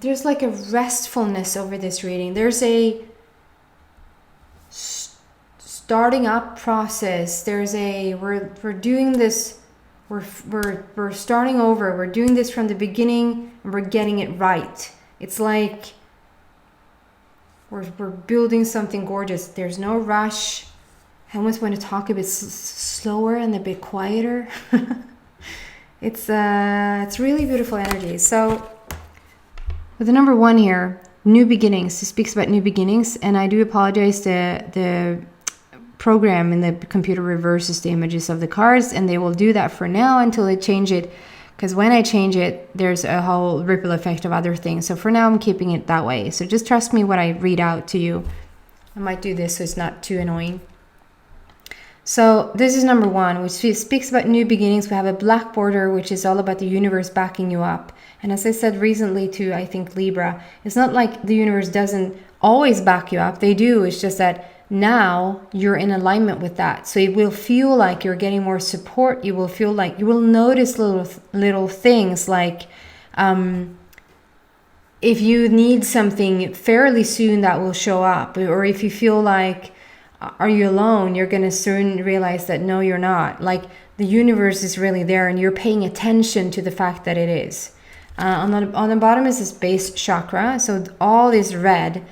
there's like a restfulness over this reading. There's a starting up process. There's a we're doing this. We're starting over. We're doing this from the beginning, and we're getting it right. It's like we're building something gorgeous. There's no rush. I almost want to talk a bit slower and a bit quieter. It's really beautiful energy. So with the number 1 here, new beginnings. It speaks about new beginnings, and I do apologize. The program in the computer reverses the images of the cards, and they will do that for now until they change it, because when I change it, there's a whole ripple effect of other things. So for now, I'm keeping it that way. So just trust me what I read out to you. I might do this so it's not too annoying. So this is number 1, which speaks about new beginnings. We have a black border, which is all about the universe backing you up. And as I said recently to, I think, Libra, it's not like the universe doesn't always back you up. They do. It's just that now you're in alignment with that. So it will feel like you're getting more support. You will feel like you will notice little things like if you need something fairly soon, that will show up. Or if you feel like, are you alone? You're going to soon realize that no, you're not. Like the universe is really there, and you're paying attention to the fact that it is. On the bottom is this base chakra. So all this red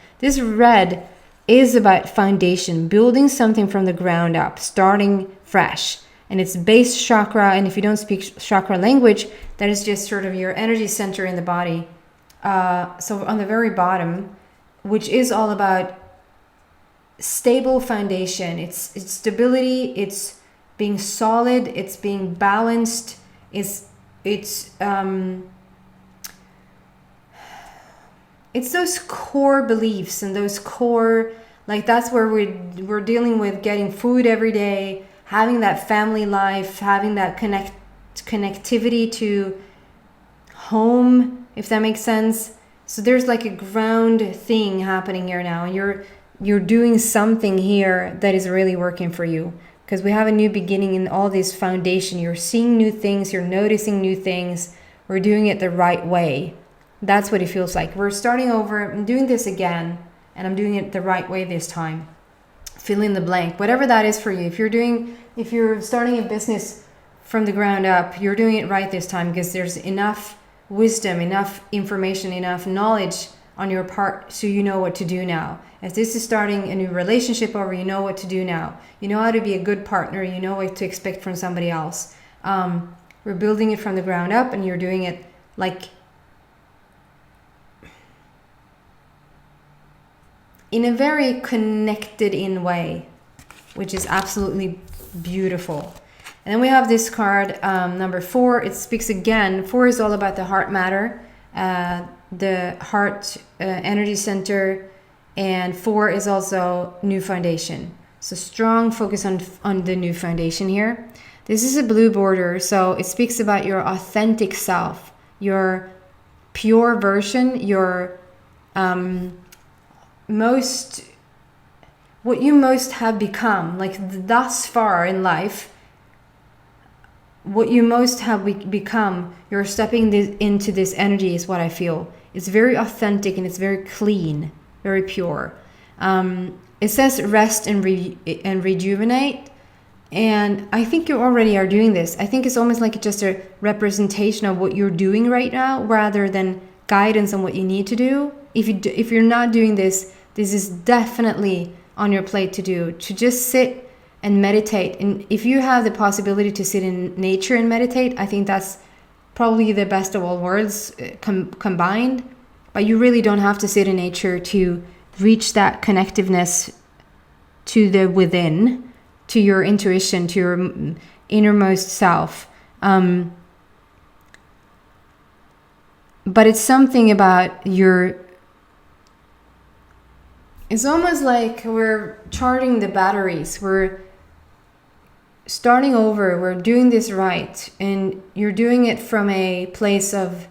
is about foundation, building something from the ground up, starting fresh. And it's base chakra. And if you don't speak chakra language, that is just sort of your energy center in the body. So on the very bottom, which is all about stable foundation. It's stability. It's being solid. It's being balanced. It's those core beliefs and those core, like that's where we're dealing with getting food every day, having that family life, having that connectivity to home, if that makes sense. So there's like a ground thing happening here now, and you're doing something here that is really working for you, because we have a new beginning in all this foundation. You're seeing new things, you're noticing new things. We're doing it the right way. That's what it feels like. We're starting over. I'm doing this again, and I'm doing it the right way this time. Fill in the blank, whatever that is for you. If you're starting a business from the ground up, you're doing it right this time, because there's enough wisdom, enough information, enough knowledge on your part, so you know what to do now. As this is starting a new relationship over, you know what to do now. You know how to be a good partner. You know what to expect from somebody else. We're building it from the ground up, and you're doing it like in a very connected in way, which is absolutely beautiful. And then we have this card, number 4. It speaks again. 4 is all about the heart matter, the heart energy center, and 4 is also new foundation. So strong focus on the new foundation here. This is a blue border, so it speaks about your authentic self, your pure version, your what you most have become, like thus far in life, what you most have become. You're stepping into this energy is what I feel. It's very authentic, and it's very clean, very pure. It says rest and rejuvenate, and I think you already are doing this. I think it's almost like just a representation of what you're doing right now, rather than guidance on what you need to do. If you're not doing this, this is definitely on your plate to do. To just sit and meditate. And if you have the possibility to sit in nature and meditate, I think that's probably the best of all worlds combined. But you really don't have to sit in nature to reach that connectiveness to the within, to your intuition, to your innermost self. But it's something about it's almost like we're charging the batteries. We're starting over. We're doing this right. And you're doing it from a place of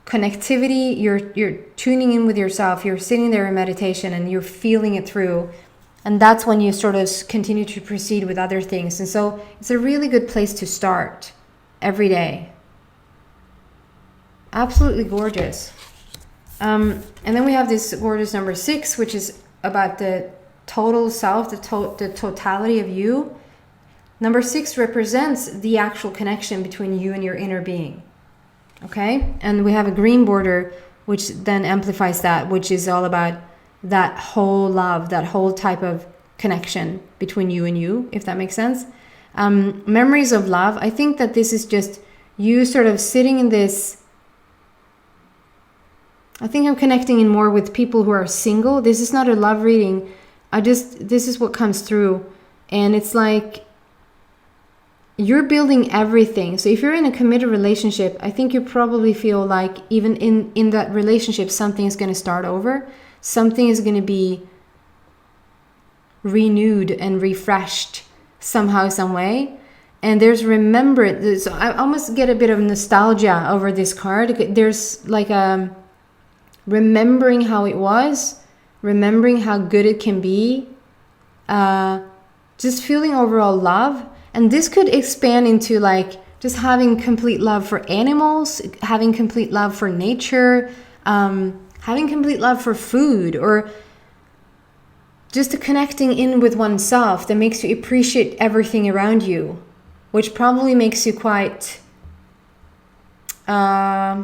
connectivity. You're tuning in with yourself. You're sitting there in meditation, and you're feeling it through. And that's when you sort of continue to proceed with other things. And so it's a really good place to start every day. Absolutely gorgeous. And then we have this gorgeous number 6, which is about the total self, the totality of you. Number 6 represents the actual connection between you and your inner being. Okay? And we have a green border, which then amplifies that, which is all about that whole love, that whole type of connection between you and you, if that makes sense. Memories of love. I think that this is just you sort of sitting in this. I think I'm connecting in more with people who are single. This is not a love reading. This is what comes through. And it's like you're building everything. So if you're in a committed relationship, I think you probably feel like even in that relationship, something is going to start over. Something is going to be renewed and refreshed somehow, some way. And there's remembrance. So I almost get a bit of nostalgia over this card. There's like a remembering how it was, remembering how good it can be, just feeling overall love. And this could expand into like just having complete love for animals, having complete love for nature, having complete love for food, or just a connecting in with oneself that makes you appreciate everything around you, which probably makes you quite I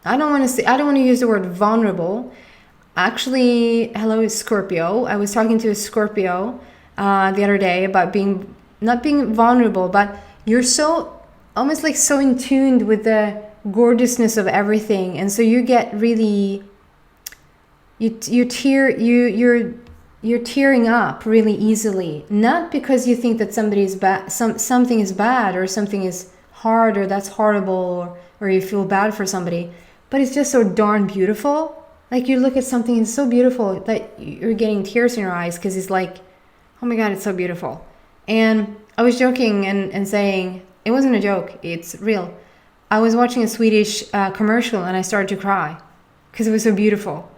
don't want to use the word vulnerable. Actually, hello, Scorpio. I was talking to a Scorpio the other day about not being vulnerable, but you're so almost like so in tune with the gorgeousness of everything, and so you get really you're tearing up really easily, not because you think that somebody is bad, something is bad or something is hard or that's horrible, or you feel bad for somebody, but it's just so darn beautiful. Like you look at something and it's so beautiful that you're getting tears in your eyes because it's like, oh my God, it's so beautiful. And I was joking and saying, it wasn't a joke, it's real. I was watching a Swedish commercial and I started to cry because it was so beautiful.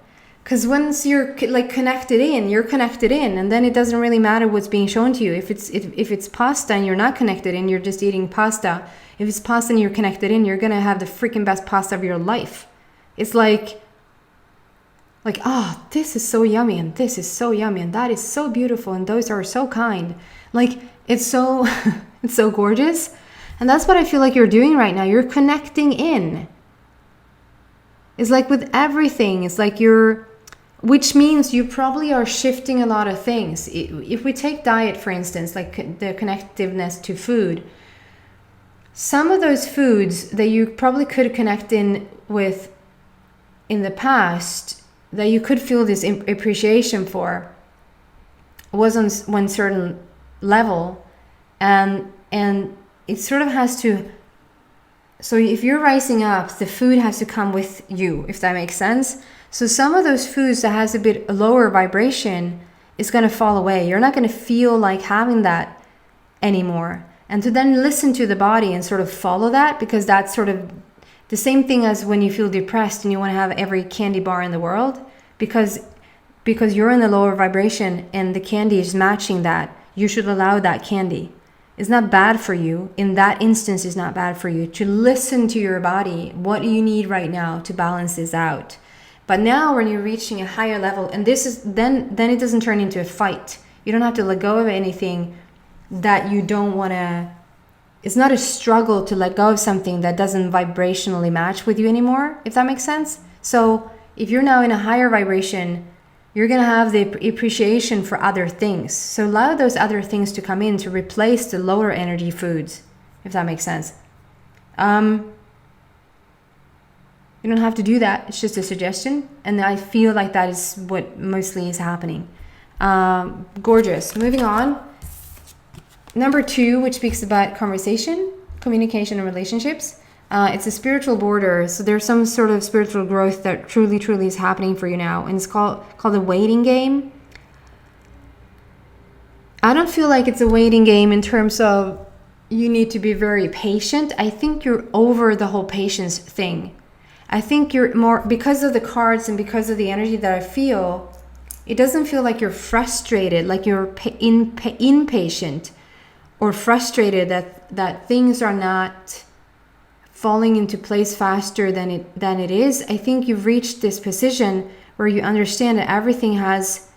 Because once you're like connected in, you're connected in, and then it doesn't really matter what's being shown to you. If it's pasta and you're not connected in, you're just eating pasta. If it's pasta and you're connected in, you're gonna have the freaking best pasta of your life. It's like, oh, this is so yummy, and this is so yummy, and that is so beautiful, and those are so kind. Like, it's so it's so gorgeous. And that's what I feel like you're doing right now. You're connecting in. It's like with everything, it's like which means you probably are shifting a lot of things. If we take diet, for instance, like the connectiveness to food, some of those foods that you probably could connect in with in the past, that you could feel this appreciation for, was on one certain level, and it sort of has to. So if you're rising up, the food has to come with you, if that makes sense. So some of those foods that has a bit lower vibration is going to fall away. You're not going to feel like having that anymore. And to then listen to the body and sort of follow that, because that's sort of the same thing as when you feel depressed and you want to have every candy bar in the world, because you're in the lower vibration and the candy is matching that. You should allow that candy. It's not bad for you. In that instance, it's not bad for you to listen to your body. What do you need right now to balance this out? But now when you're reaching a higher level, and this is then it doesn't turn into a fight. You don't have to let go of anything that you don't want to. It's not a struggle to let go of something that doesn't vibrationally match with you anymore, if that makes sense. So if you're now in a higher vibration, you're going to have the appreciation for other things. So allow those other things to come in to replace the lower energy foods, if that makes sense. You don't have to do that. It's just a suggestion. And I feel like that is what mostly is happening. Gorgeous. Moving on. Number 2, which speaks about conversation, communication, and relationships. It's a spiritual border. So there's some sort of spiritual growth that truly, truly is happening for you now. And it's called the waiting game. I don't feel like it's a waiting game in terms of you need to be very patient. I think you're over the whole patience thing. I think you're more, because of the cards and because of the energy that I feel, it doesn't feel like you're frustrated, like you're impatient or frustrated that things are not falling into place faster than it is. I think you've reached this position where you understand that everything has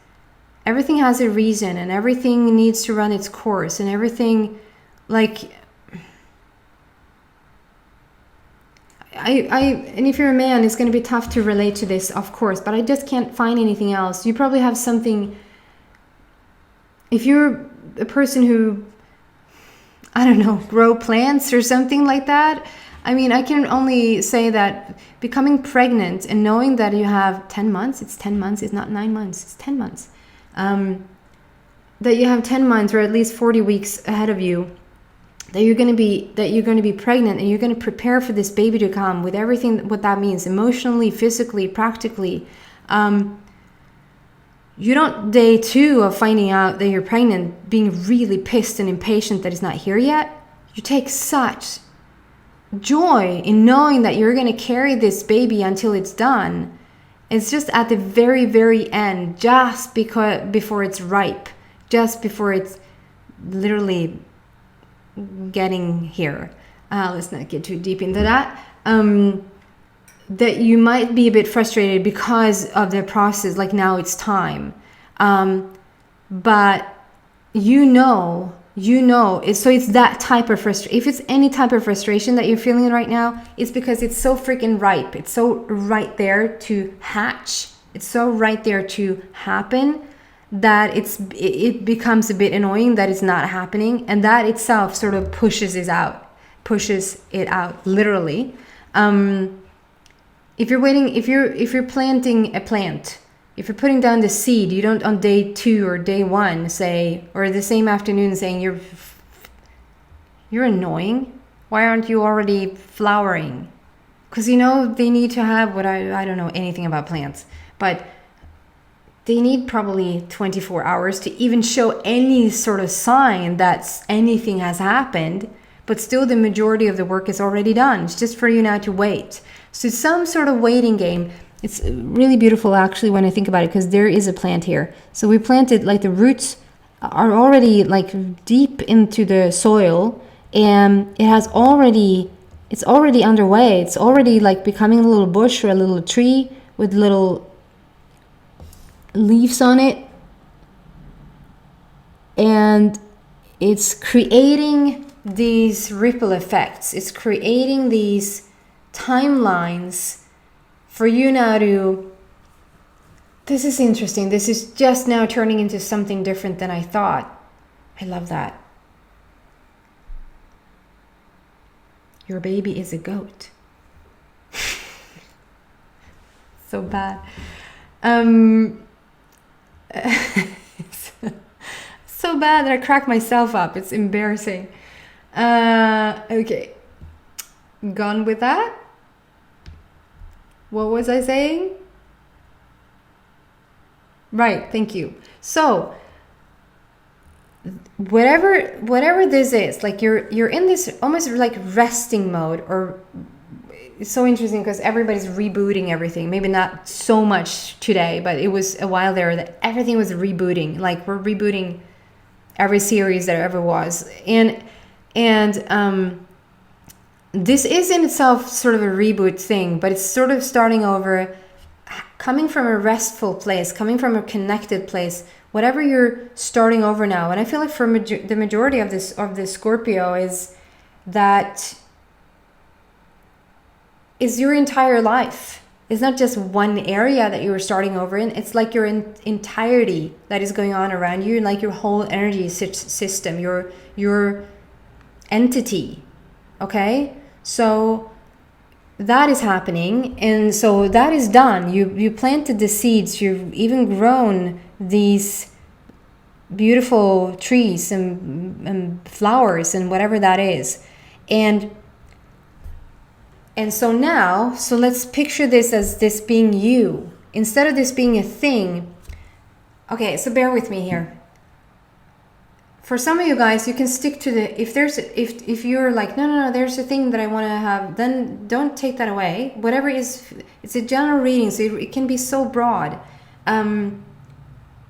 a reason, and everything needs to run its course, and everything, like, and if you're a man, it's going to be tough to relate to this, of course, but I just can't find anything else. You probably have something, if you're a person who, I don't know, grow plants or something like that. I mean, I can only say that becoming pregnant and knowing that you have 10 months, it's 10 months, it's not 9 months, it's 10 months. That you have 10 months or at least 40 weeks ahead of you, that you're going to be pregnant, and you're going to prepare for this baby to come with everything what that means, emotionally, physically, practically. You don't, day 2 of finding out that you're pregnant, being really pissed and impatient that it's not here yet. You take such joy in knowing that you're going to carry this baby until it's done. It's just at the very, very end, just before it's ripe, just before it's literally getting here. Let's not get too deep into that. That you might be a bit frustrated because of the process, like now it's time. But it's that type of frustration. If it's any type of frustration that you're feeling right now, it's because it's so freaking ripe. It's so right there to hatch. It's so right there to happen that it becomes a bit annoying that it's not happening, and that itself sort of pushes it out literally. If you're planting a plant, if you're putting down the seed, you don't on day 2 or day 1 say, or the same afternoon saying you're annoying. Why aren't you already flowering? Because they need to have I don't know anything about plants, but they need probably 24 hours to even show any sort of sign that anything has happened. But still, the majority of the work is already done. It's just for you now to wait. So it's some sort of waiting game. It's really beautiful, actually, when I think about it, because there is a plant here. So we planted, like, the roots are already, like, deep into the soil, and it's already underway. It's already, like, becoming a little bush or a little tree with little leaves on it. And it's creating these ripple effects. It's creating these timelines for you now to, this is interesting. This is just now turning into something different than I thought. I love that. Your baby is a goat. So bad. It's so bad that I crack myself up. It's embarrassing. Okay. Gone with that. What was I saying? Right, thank you. So whatever this is, like you're in this almost like resting mode, or it's so interesting because everybody's rebooting everything. Maybe not so much today, but it was a while there that everything was rebooting. Like we're rebooting every series that ever was. And this is in itself sort of a reboot thing, but it's sort of starting over, coming from a restful place, coming from a connected place, whatever you're starting over now. And I feel like for the majority of this Scorpio is that is your entire life. It's not just one area that you were starting over in. It's like your entirety that is going on around you, and like your whole energy system, your entity. Okay, so that is happening, and so that is done. You planted the seeds. You've even grown these beautiful trees and flowers and whatever that is, and so now, so let's picture this as this being you instead of this being a thing. Okay, so bear with me here. For some of you guys, you can stick to the, if you're like, no, there's a thing that I want to have, then don't take that away. Whatever is, it's a general reading, so it can be so broad.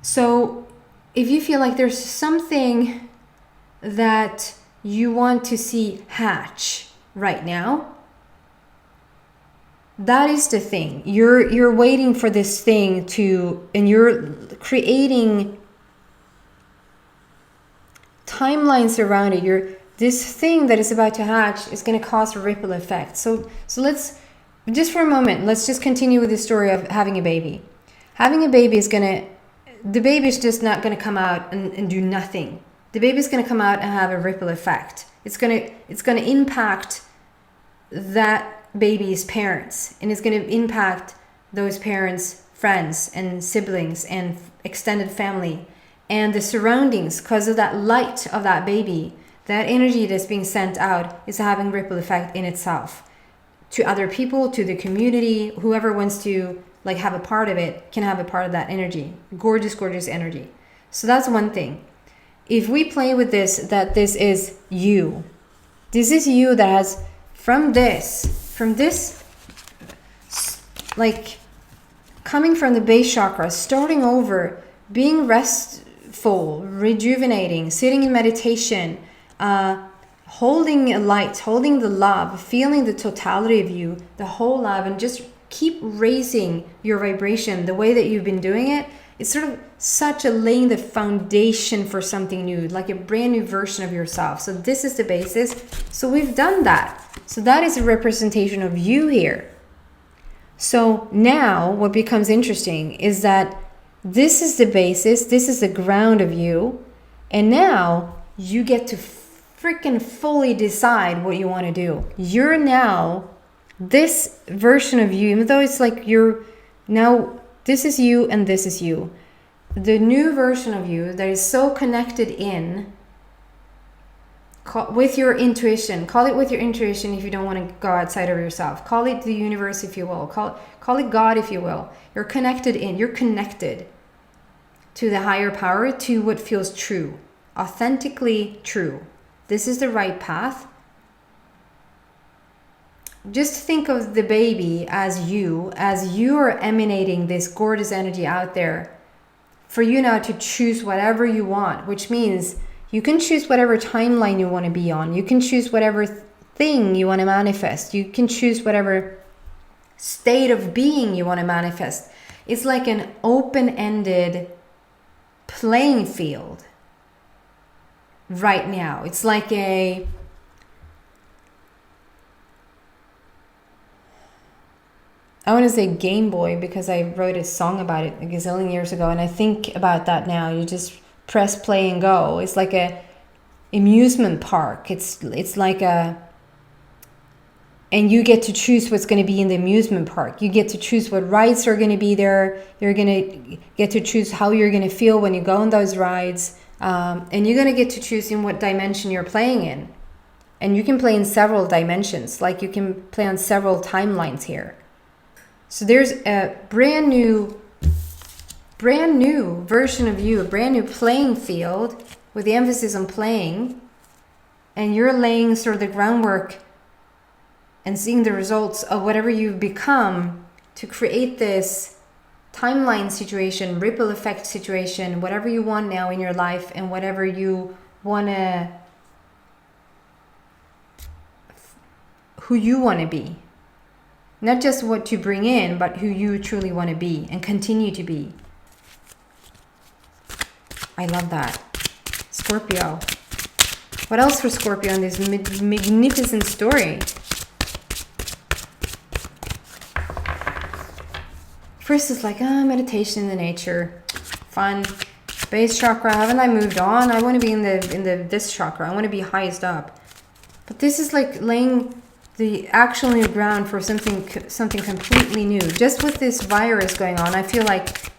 So if you feel like there's something that you want to see hatch right now, that is the thing. You're waiting for this thing to, and you're creating timelines around it. This thing that is about to hatch is going to cause a ripple effect. So let's just for a moment, let's just continue with the story of having a baby. Having a baby the baby is just not going to come out and do nothing. The baby is going to come out and have a ripple effect. It's going to impact that baby's parents, and it's going to impact those parents' friends and siblings and extended family and the surroundings. Because of that light of that baby, that energy that's being sent out is having ripple effect in itself to other people, to the community. Whoever wants to like have a part of it can have a part of that energy. Gorgeous, gorgeous energy. So that's one thing. If we play with this, that this is you. This is you that has from this, like coming from the base chakra, starting over, being restful, rejuvenating, sitting in meditation, holding a light, holding the love, feeling the totality of you, the whole love, and just keep raising your vibration the way that you've been doing it. It's sort of such a laying the foundation for something new, like a brand new version of yourself. So this is the basis. So we've done that. So that is a representation of you here. So now what becomes interesting is that this is the basis, this is the ground of you, and now you get to freaking fully decide what you want to do. You're now this version of you, even though it's like you're now, this is you and this is you. The new version of you that is so connected in with your intuition. Call it with your intuition if you don't want to go outside of yourself. Call it the universe if you will. Call it God if you will. You're connected in. You're connected to the higher power, to what feels true. Authentically true. This is the right path. Just think of the baby as you are emanating this gorgeous energy out there for you now to choose whatever you want, which means you can choose whatever timeline you want to be on. You can choose whatever thing you want to manifest. You can choose whatever state of being you want to manifest. It's like an open-ended playing field right now. It's like I want to say Game Boy because I wrote a song about it a gazillion years ago, and I think about that now. You just press play and go. It's like a amusement park. It's like a, and you get to choose what's going to be in the amusement park. You get to choose what rides are going to be there. You're going to get to choose how you're going to feel when you go on those rides, and you're going to get to choose in what dimension you're playing in. And you can play in several dimensions, like you can play on several timelines here. So there's a brand new version of you, a brand new playing field with the emphasis on playing, and you're laying sort of the groundwork and seeing the results of whatever you've become to create this timeline situation, ripple effect situation, whatever you want now in your life and whatever you want to, who you want to be. Not just what to bring in, but who you truly want to be and continue to be. I love that. Scorpio. What else for Scorpio in this magnificent story? First is like, meditation in the nature. Fun. Base chakra. Haven't I moved on? I want to be in this chakra. I want to be highest up. But this is like laying the actual new ground for something completely new. Just with this virus going on, I feel like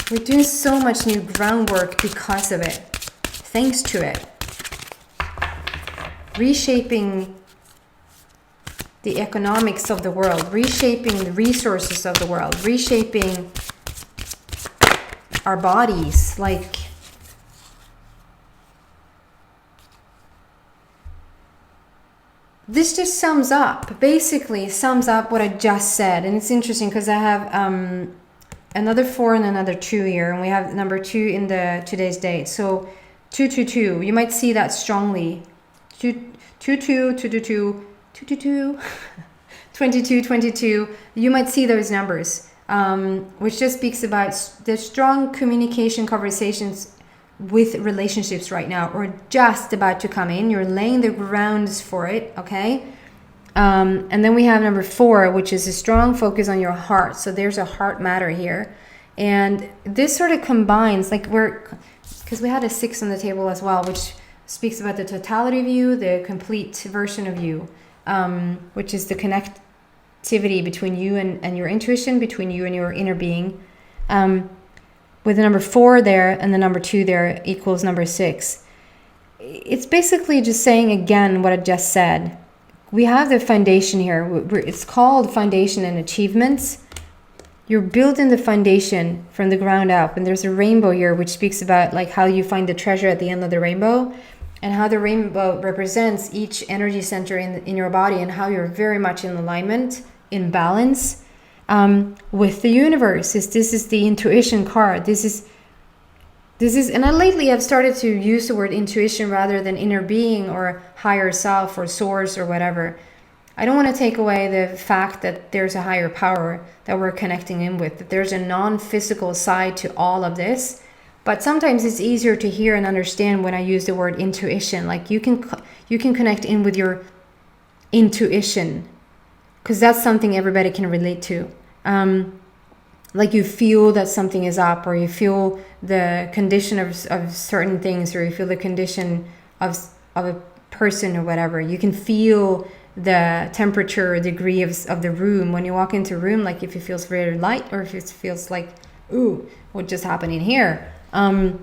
we're doing so much new groundwork because of it, thanks to it. Reshaping the economics of the world, reshaping the resources of the world, reshaping our bodies, like this just basically sums up what I just said. And it's interesting because I have another 4 and another 2 here, and we have number 2 in the today's date. So 222, you might see that strongly. 222, 222, 222, 22, 22, you might see those numbers, which just speaks about the strong communication conversations with relationships right now, or just about to come in. You're laying the grounds for it, okay? And then we have number 4, which is a strong focus on your heart. So there's a heart matter here. And this sort of combines, like because we had a 6 on the table as well, which speaks about the totality of you, the complete version of you, which is the connectivity between you and your intuition, between you and your inner being. With the number 4 there and the number 2 there equals number 6. It's basically just saying again what I just said. We have the foundation here. It's called foundation and achievements. You're building the foundation from the ground up. And there's a rainbow here, which speaks about like how you find the treasure at the end of the rainbow, and how the rainbow represents each energy center in your body, and how you're very much in alignment, in balance with the universe. This is the intuition card. This is, and lately I've started to use the word intuition rather than inner being or higher self or source or whatever. I don't want to take away the fact that there's a higher power that we're connecting in with, that there's a non-physical side to all of this. But sometimes it's easier to hear and understand when I use the word intuition. Like you can connect in with your intuition, because that's something everybody can relate to. Like you feel that something is up, or you feel the condition of certain things, or you feel the condition of a person or whatever. You can feel the temperature or degree of the room when you walk into a room, like if it feels very light or if it feels like, ooh, what just happened in here? And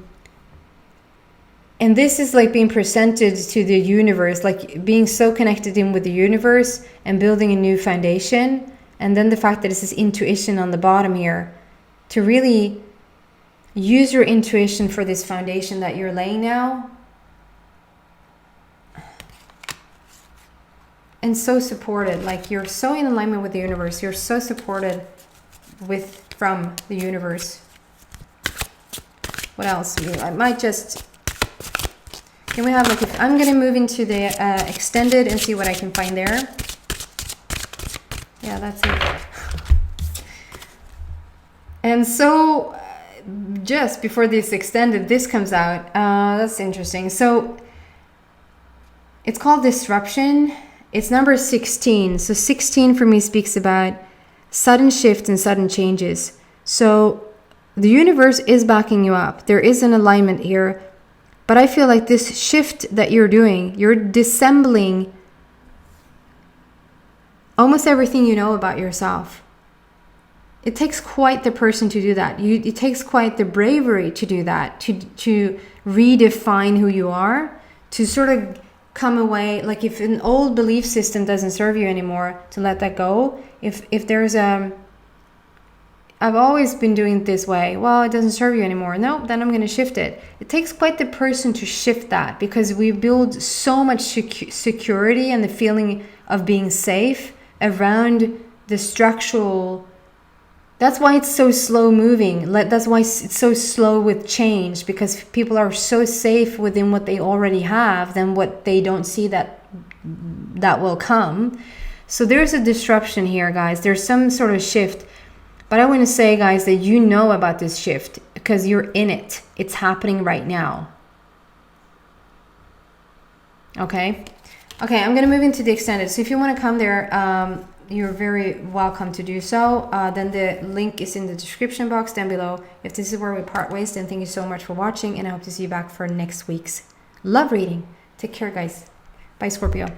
this is like being presented to the universe, like being so connected in with the universe and building a new foundation. And then the fact that it's this intuition on the bottom here, to really use your intuition for this foundation that you're laying now. And so supported, like you're so in alignment with the universe. You're so supported from the universe. What else? I might just, can we have like, I'm going to move into the extended and see what I can find there. Yeah, that's it. And so just before this extended, this comes out. That's interesting. So it's called disruption. It's number 16. So 16 for me speaks about sudden shifts and sudden changes. So the universe is backing you up. There is an alignment here. But I feel like this shift that you're doing, you're dissembling almost everything you know about yourself. It takes quite the person to do that. It takes quite the bravery to do that, to redefine who you are, to sort of come away, like if an old belief system doesn't serve you anymore, to let that go. If there's I've always been doing it this way, well, it doesn't serve you anymore. No, then I'm going to shift it. It takes quite the person to shift that, because we build so much security and the feeling of being safe around the structural. That's why it's so slow moving. That's why it's so slow with change, because people are so safe within what they already have than what they don't see that will come. So there's a disruption here, guys. There's some sort of shift. But I want to say, guys, that you know about this shift because you're in it. It's happening right now. Okay? Okay, I'm going to move into the extended. So if you want to come there, you're very welcome to do so. Then the link is in the description box down below. If this is where we part ways, then thank you so much for watching, and I hope to see you back for next week's love reading. Take care, guys. Bye, Scorpio.